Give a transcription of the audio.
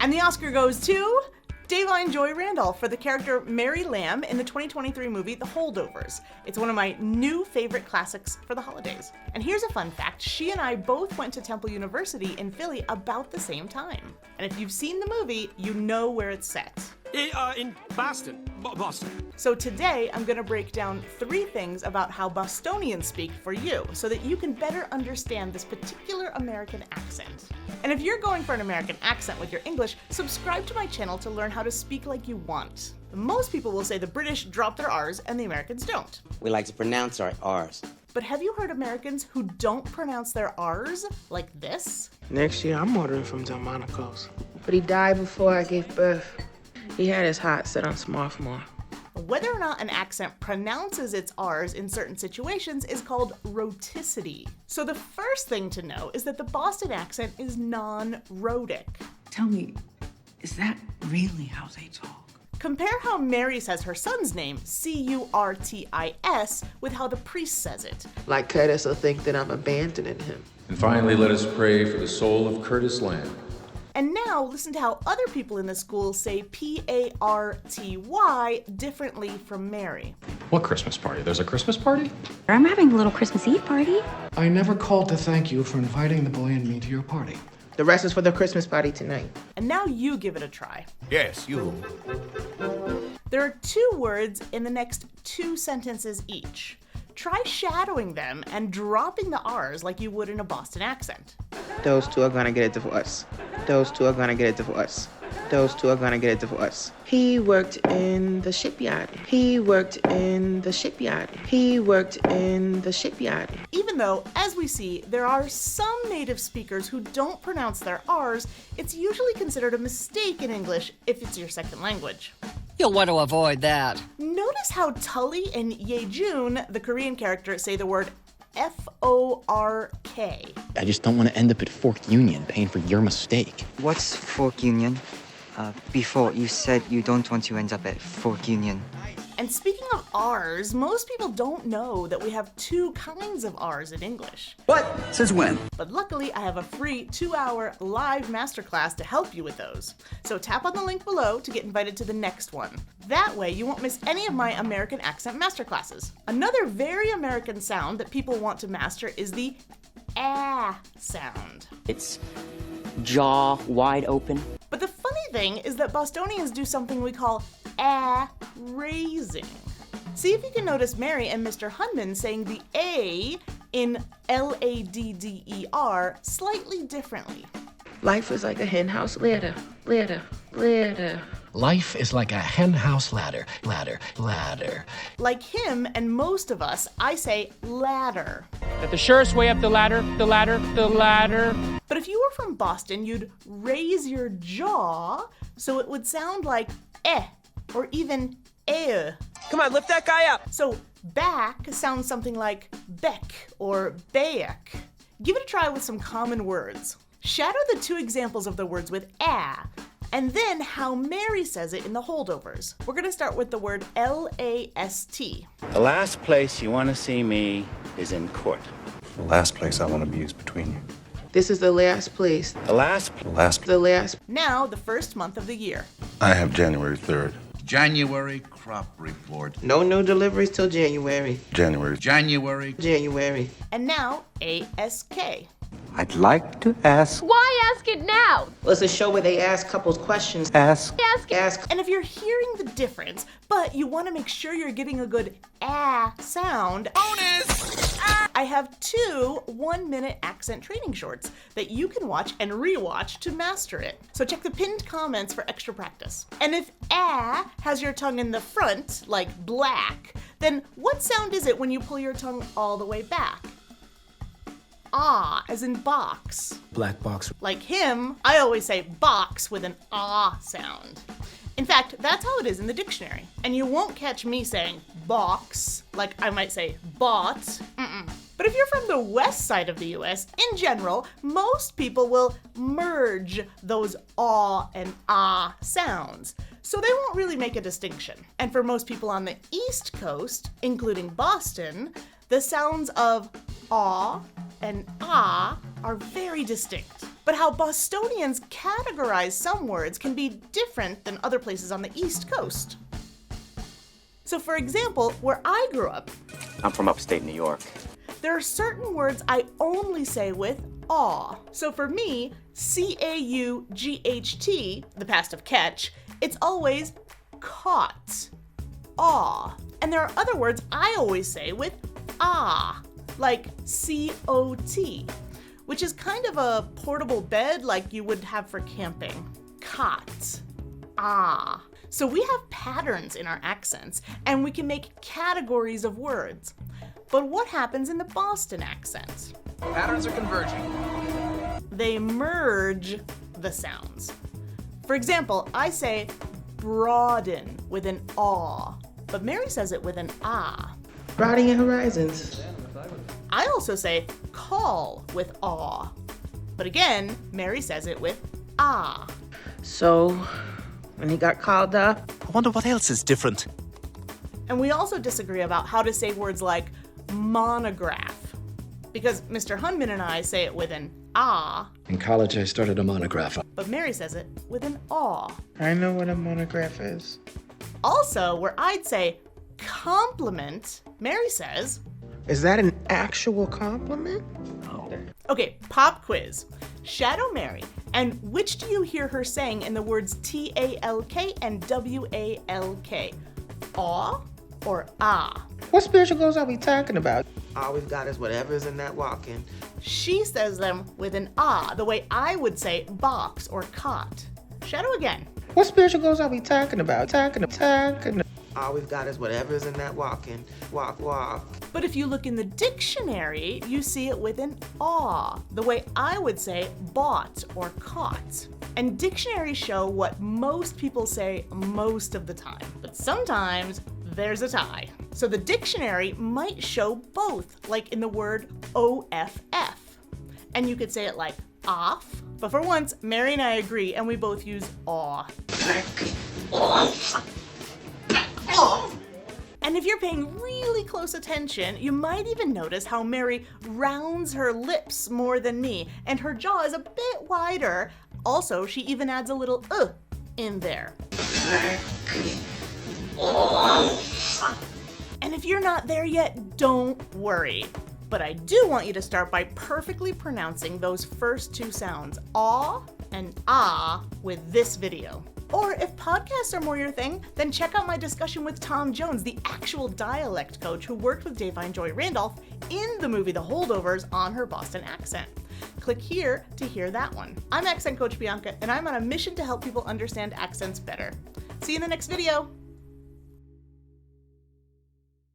And the Oscar goes to Davine Joy Randolph for the character Mary Lamb in the 2023 movie The Holdovers. It's one of my new favorite classics for the holidays. And here's a fun fact, she and I both went to Temple University in Philly about the same time. And if you've seen the movie, you know where it's set. In Boston. Boston. So today, I'm gonna break down 3 things about how Bostonians speak for you, so that you can better understand this particular American accent. And if you're going for an American accent with your English, subscribe to my channel to learn how to speak like you want. Most people will say the British drop their R's and the Americans don't. We like to pronounce our R's. But have you heard Americans who don't pronounce their R's like this? Next year, I'm ordering from Delmonico's. But he died before I gave birth. He had his heart set on Swarthmore. Whether or not an accent pronounces its R's in certain situations is called rhoticity. So the first thing to know is that the Boston accent is non-rhotic. Tell me, is that really how they talk? Compare how Mary says her son's name, C-U-R-T-I-S, with how the priest says it. Like Curtis will think that I'm abandoning him. And finally, let us pray for the soul of Curtis Lamb. And now listen to how other people in the school say P-A-R-T-Y differently from Mary. What Christmas party? There's a Christmas party? I'm having a little Christmas Eve party. I never called to thank you for inviting the boy and me to your party. The rest is for the Christmas party tonight. And now you give it a try. Yes, you. There are 2 words in the next 2 sentences each. Try shadowing them and dropping the R's like you would in a Boston accent. Those 2 are gonna get a divorce. Those 2 are gonna get a divorce. Those 2 are gonna get a divorce. He worked in the shipyard. He worked in the shipyard. He worked in the shipyard. Even though, as we see, there are some native speakers who don't pronounce their R's, it's usually considered a mistake in English if it's your second language. You'll want to avoid that. Notice how Tully and Yejun, the Korean character, say the word F-O-R-K. I just don't want to end up at Fork Union paying for your mistake. What's Fork Union? Before you said you don't want to end up at Fork Union. And speaking of R's, most people don't know that we have 2 kinds of R's in English. What? Since when? But luckily, I have a free 2-hour live masterclass to help you with those. So tap on the link below to get invited to the next one. That way, you won't miss any of my American Accent Masterclasses. Another very American sound that people want to master is the ah sound. It's jaw wide open. But the funny thing is that Bostonians do something we call ah raising. See if you can notice Mary and Mr. Hunman saying the A in L-A-D-D-E-R slightly differently. Life is like a henhouse ladder. Life is like a henhouse ladder. Like him and most of us, I say ladder. That the surest way up the ladder. But if you were from Boston, you'd raise your jaw so it would sound like eh, or even eh. Come on, lift that guy up. So back sounds something like beck or bayak. Give it a try with some common words. Shadow the 2 examples of the words with ah, and then how Mary says it in the Holdovers. We're gonna start with the word L-A-S-T. The last place you want to see me is in court. The last place I want to be is between you. This is the last place. The last. Now, the first month of the year. I have January 3rd. January crop report. No new deliveries till January. January. And now, A-S-K. I'd like to ask. Why ask it now? Well, it's a show where they ask couples questions. Ask. And if you're hearing the difference, but you want to make sure you're getting a good ah sound, Bonus! I have 2 1-minute accent training shorts that you can watch and rewatch to master it. So check the pinned comments for extra practice. And if ah has your tongue in the front, like black, then what sound is it when you pull your tongue all the way back? Ah, as in box. Black box. Like him, I always say box with an ah sound. In fact, that's how it is in the dictionary. And you won't catch me saying box, like I might say bought. But if you're from the west side of the US, in general, most people will merge those aw and ah sounds. So they won't really make a distinction. And for most people on the East Coast, including Boston, the sounds of aw and ah are very distinct. But how Bostonians categorize some words can be different than other places on the East Coast. So for example, where I grew up, I'm from upstate New York. there are certain words I only say with aw. So for me, C-A-U-G-H-T, the past of catch, it's always caught, aw. And there are other words I always say with ah, like C-O-T, which is kind of a portable bed like you would have for camping. Cot, ah. So we have patterns in our accents, and we can make categories of words. But what happens in the Boston accent? Patterns are converging. They merge the sounds. For example, I say broaden with an aw, but Mary says it with an ah. Broaden your horizons. I also say call with aw, but again, Mary says it with ah. So, when he got called up, I wonder what else is different. And we also disagree about how to say words like monograph, because Mr. Hunman and I say it with an ah, In college, I started a monograph. but Mary says it with an aw. I know what a monograph is. Also, where I'd say compliment, Mary says, Is that an actual compliment? okay, pop quiz. Shadow Mary, and which do you hear her saying in the words T-A-L-K and W-A-L-K? Aw or ah? What spiritual goals are we talking about? All we've got is whatever's in that walk-in. She says them with an ah, the way I would say box or cot. Shadow again. What spiritual goals are we talking about? Talking. All we've got is whatever's in that walk-in. Walk. But if you look in the dictionary, you see it with an aw, the way I would say bought or caught. And dictionaries show what most people say most of the time, but sometimes there's a tie. So the dictionary might show both, like in the word OFF. And you could say it like off, but for once, Mary and I agree, and we both use aw. And if you're paying really close attention, you might even notice how Mary rounds her lips more than me, and her jaw is a bit wider. Also, she even adds a little in there. And if you're not there yet, don't worry. But I do want you to start by perfectly pronouncing those first two sounds, aw and ah, with this video. Or if podcasts are more your thing, then check out my discussion with Tom Jones, the actual dialect coach who worked with Davine Joy Randolph in the movie The Holdovers on her Boston accent. Click here to hear that one. I'm Accent Coach Bianca, and I'm on a mission to help people understand accents better. See you in the next video.